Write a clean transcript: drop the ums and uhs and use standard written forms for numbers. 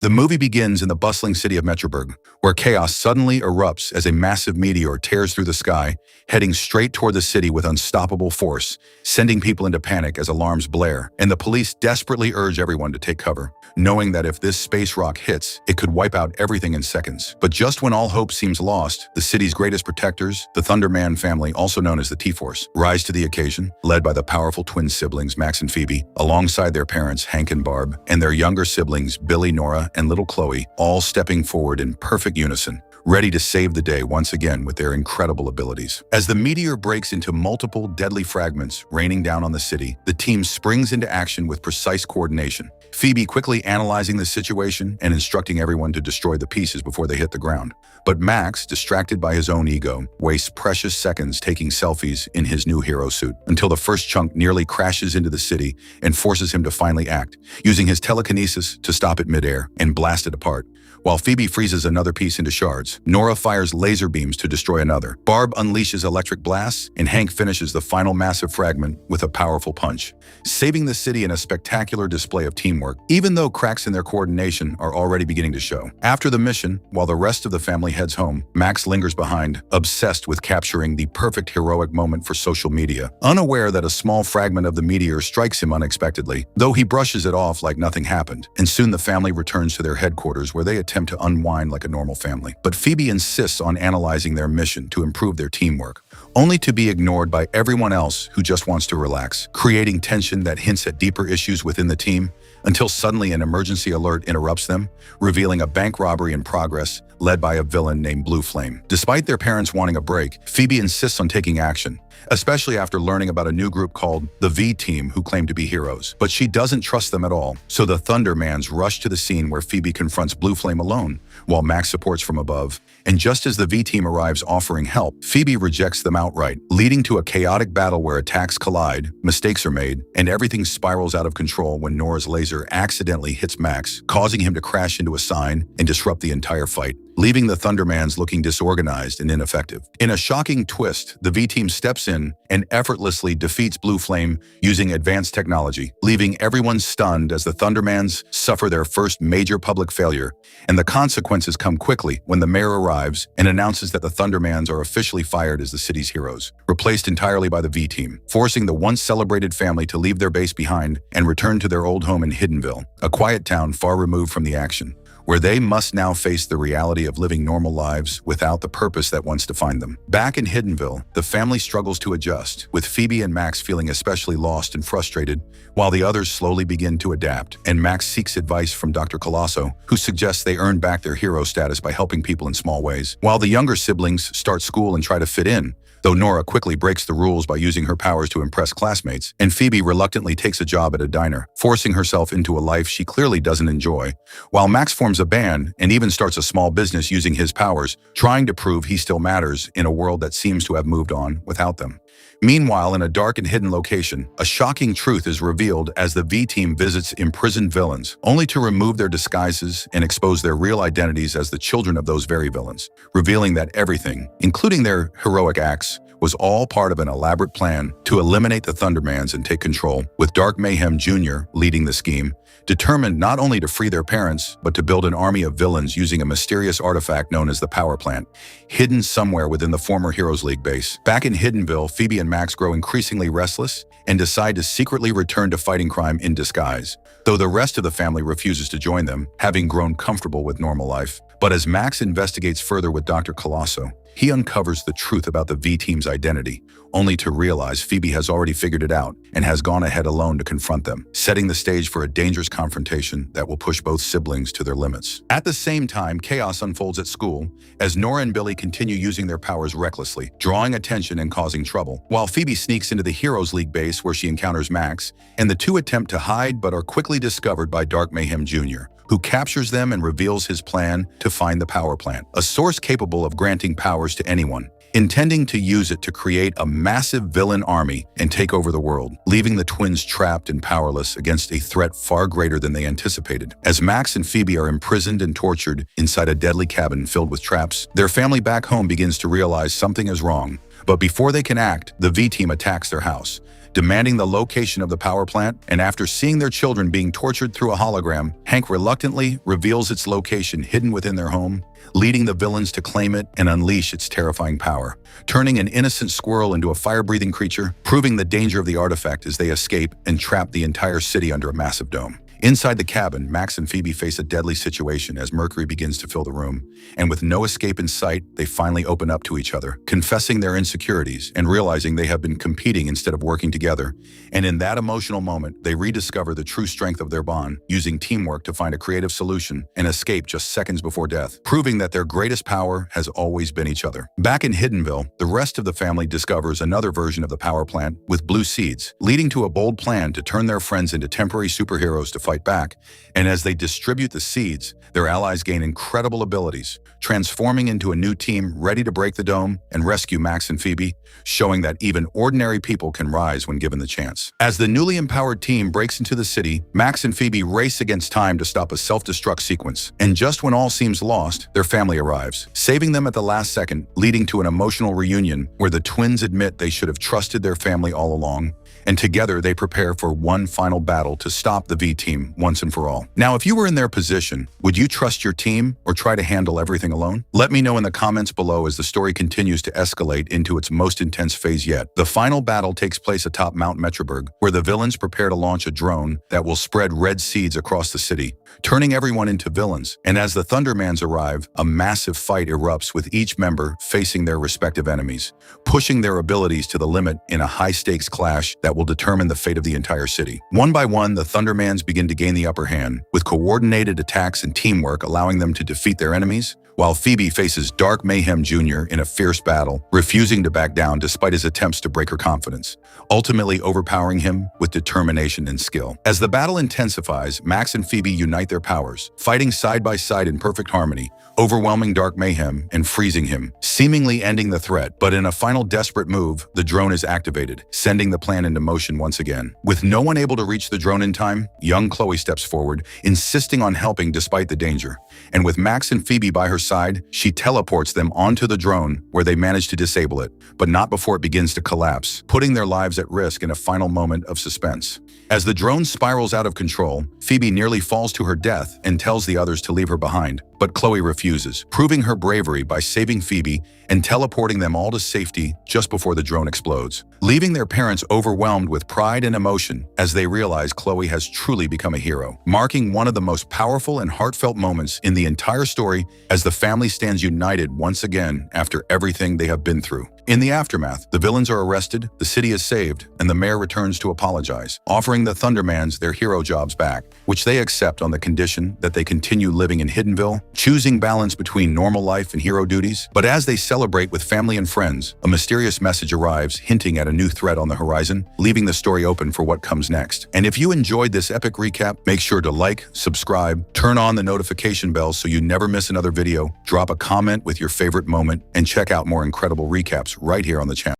The movie begins in the bustling city of Metroburg, where chaos suddenly erupts as a massive meteor tears through the sky, heading straight toward the city with unstoppable force, sending people into panic as alarms blare, and the police desperately urge everyone to take cover, knowing that if this space rock hits, it could wipe out everything in seconds. But just when all hope seems lost, the city's greatest protectors, the Thunderman family, also known as the T-Force, rise to the occasion, led by the powerful twin siblings Max and Phoebe, alongside their parents Hank and Barb, and their younger siblings Billy, Nora, and little Chloe, all stepping forward in perfect unison, ready to save the day once again with their incredible abilities. As the meteor breaks into multiple deadly fragments raining down on the city, the team springs into action with precise coordination, Phoebe quickly analyzing the situation and instructing everyone to destroy the pieces before they hit the ground. But Max, distracted by his own ego, wastes precious seconds taking selfies in his new hero suit, until the first chunk nearly crashes into the city and forces him to finally act, using his telekinesis to stop it midair and blast it apart. While Phoebe freezes another piece into shards, Nora fires laser beams to destroy another, Barb unleashes electric blasts, and Hank finishes the final massive fragment with a powerful punch, saving the city in a spectacular display of teamwork, even though cracks in their coordination are already beginning to show. After the mission, while the rest of the family heads home, Max lingers behind, obsessed with capturing the perfect heroic moment for social media, unaware that a small fragment of the meteor strikes him unexpectedly, though he brushes it off like nothing happened, and soon the family returns to their headquarters where they attempt to unwind like a normal family. But Phoebe insists on analyzing their mission to improve their teamwork, only to be ignored by everyone else who just wants to relax, creating tension that hints at deeper issues within the team, until suddenly an emergency alert interrupts them, revealing a bank robbery in progress led by a villain named Blue Flame. Despite their parents wanting a break, Phoebe insists on taking action, especially after learning about a new group called the V-Team who claim to be heroes. But she doesn't trust them at all, so the Thundermans rush to the scene where Phoebe confronts Blue Flame alone, while Max supports from above. And just as the V-Team arrives offering help, Phoebe rejects them outright, leading to a chaotic battle where attacks collide, mistakes are made, and everything spirals out of control when Nora's laser accidentally hits Max, causing him to crash into a sign and disrupt the entire fight, leaving the Thundermans looking disorganized and ineffective. In a shocking twist, the V-Team steps in and effortlessly defeats Blue Flame using advanced technology, leaving everyone stunned as the Thundermans suffer their first major public failure, and the consequences come quickly when the mayor arrives and announces that the Thundermans are officially fired as the city's heroes, replaced entirely by the V-Team, forcing the once celebrated family to leave their base behind and return to their old home in Hiddenville, a quiet town far removed from the action, where they must now face the reality of living normal lives without the purpose that once defined them. Back in Hiddenville, the family struggles to adjust, with Phoebe and Max feeling especially lost and frustrated, while the others slowly begin to adapt, and Max seeks advice from Dr. Colosso, who suggests they earn back their hero status by helping people in small ways, while the younger siblings start school and try to fit in, though Nora quickly breaks the rules by using her powers to impress classmates, and Phoebe reluctantly takes a job at a diner, forcing herself into a life she clearly doesn't enjoy, while Max forms a band and even starts a small business using his powers, trying to prove he still matters in a world that seems to have moved on without them. Meanwhile, in a dark and hidden location, a shocking truth is revealed as the V-Team visits imprisoned villains, only to remove their disguises and expose their real identities as the children of those very villains, revealing that everything, including their heroic acts, was all part of an elaborate plan to eliminate the Thundermans and take control, with Dark Mayhem Jr. leading the scheme, determined not only to free their parents, but to build an army of villains using a mysterious artifact known as the Power Plant, hidden somewhere within the former Heroes League base. Back in Hiddenville, Phoebe and Max grow increasingly restless and decide to secretly return to fighting crime in disguise, though the rest of the family refuses to join them, having grown comfortable with normal life. But as Max investigates further with Dr. Colosso, he uncovers the truth about the V-Team's identity, only to realize Phoebe has already figured it out and has gone ahead alone to confront them, setting the stage for a dangerous confrontation that will push both siblings to their limits. At the same time, chaos unfolds at school as Nora and Billy continue using their powers recklessly, drawing attention and causing trouble, while Phoebe sneaks into the Heroes League base where she encounters Max, and the two attempt to hide but are quickly discovered by Dark Mayhem Jr., who captures them and reveals his plan to find the power plant, a source capable of granting powers to anyone, intending to use it to create a massive villain army and take over the world, leaving the twins trapped and powerless against a threat far greater than they anticipated. As Max and Phoebe are imprisoned and tortured inside a deadly cabin filled with traps, their family back home begins to realize something is wrong. But before they can act, the V-Team attacks their house, demanding the location of the power plant, and after seeing their children being tortured through a hologram, Hank reluctantly reveals its location hidden within their home, leading the villains to claim it and unleash its terrifying power, turning an innocent squirrel into a fire-breathing creature, proving the danger of the artifact as they escape and trap the entire city under a massive dome. Inside the cabin, Max and Phoebe face a deadly situation as mercury begins to fill the room, and with no escape in sight, they finally open up to each other, confessing their insecurities and realizing they have been competing instead of working together. And in that emotional moment, they rediscover the true strength of their bond, using teamwork to find a creative solution and escape just seconds before death, proving that their greatest power has always been each other. Back in Hiddenville, the rest of the family discovers another version of the power plant with blue seeds, leading to a bold plan to turn their friends into temporary superheroes to fight back. And as they distribute the seeds, their allies gain incredible abilities, transforming into a new team ready to break the dome and rescue Max and Phoebe, showing that even ordinary people can rise when given the chance. As the newly empowered team breaks into the city, Max and Phoebe race against time to stop a self-destruct sequence. And just when all seems lost, their family arrives, saving them at the last second, leading to an emotional reunion where the twins admit they should have trusted their family all along. And together they prepare for one final battle to stop the V-Team once and for all. Now, if you were in their position, would you trust your team or try to handle everything alone? Let me know in the comments below as the story continues to escalate into its most intense phase yet. The final battle takes place atop Mount Metroburg, where the villains prepare to launch a drone that will spread red seeds across the city, turning everyone into villains. And as the Thundermans arrive, a massive fight erupts with each member facing their respective enemies, pushing their abilities to the limit in a high-stakes clash that will determine the fate of the entire city. One by one, the Thundermans begin to gain the upper hand, with coordinated attacks and teamwork allowing them to defeat their enemies, while Phoebe faces Dark Mayhem Jr. in a fierce battle, refusing to back down despite his attempts to break her confidence, ultimately overpowering him with determination and skill. As the battle intensifies, Max and Phoebe unite their powers, fighting side by side in perfect harmony, overwhelming Dark Mayhem and freezing him, seemingly ending the threat. But in a final desperate move, the drone is activated, sending the plan into motion once again. With no one able to reach the drone in time, young Chloe steps forward, insisting on helping despite the danger. And with Max and Phoebe by her side, she teleports them onto the drone, where they manage to disable it, but not before it begins to collapse, putting their lives at risk in a final moment of suspense. As the drone spirals out of control, Phoebe nearly falls to her death and tells the others to leave her behind. But Chloe refuses, proving her bravery by saving Phoebe and teleporting them all to safety just before the drone explodes, leaving their parents overwhelmed with pride and emotion as they realize Chloe has truly become a hero, marking one of the most powerful and heartfelt moments in the entire story as the family stands united once again after everything they have been through. In the aftermath, the villains are arrested, the city is saved, and the mayor returns to apologize, offering the Thundermans their hero jobs back, which they accept on the condition that they continue living in Hiddenville, choosing balance between normal life and hero duties. But as they celebrate with family and friends, a mysterious message arrives hinting at a new threat on the horizon, leaving the story open for what comes next. And if you enjoyed this epic recap, make sure to like, subscribe, turn on the notification bell so you never miss another video, drop a comment with your favorite moment, and check out more incredible recaps right here on the channel.